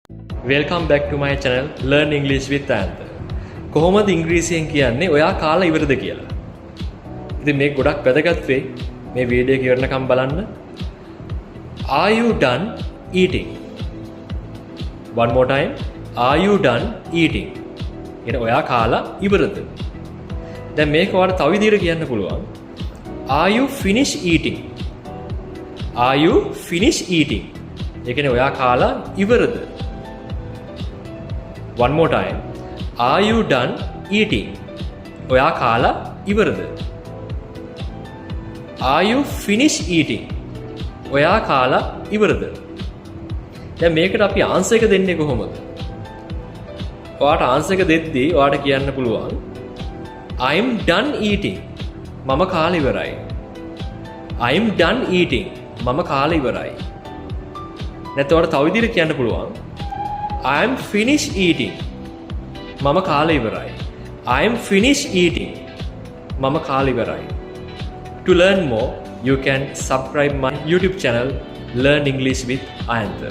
Welcome back to my channel Learn English with Anth. කොහොමද ඉංග්‍රීසියෙන් කියන්නේ ඔයා කාලා ඉවරද කියලා. ඉතින් මේක ගොඩක් වැදගත් වෙයි. මේ වීඩියෝ එක ඉවරනකම් බලන්න. Are you done eating? One more time. Are you done eating? එන ඔයා කාලා ඉවරද? දැන් මේක ඔයාලට තව විදිහට කියන්න පුළුවන්. Are you finished eating? Are you finished eating? ඒ කියන්නේ ඔයා කාලා ඉවරද? One more time. Are you done eating? ඔයා කාලා ඉවරද? Are you finished eating? ඔයා කාලා ඉවරද? දැන් මේකට අපි ආන්සර් එක දෙන්නේ කොහොමද? ඔයාට ආන්සර් එක දෙද්දී ඔයාට කියන්න පුළුවන් I'm done eating. මම කාලා ඉවරයි. I'm done eating. මම කාලා ඉවරයි. නැත්නම් ඔයාට තව විදිහට කියන්න පුළුවන් I'm finished eating. මම කාලා ඉවරයි. I'm finished eating. මම කාලා ඉවරයි. To learn more, you can subscribe my YouTube channel Learn English with Anth.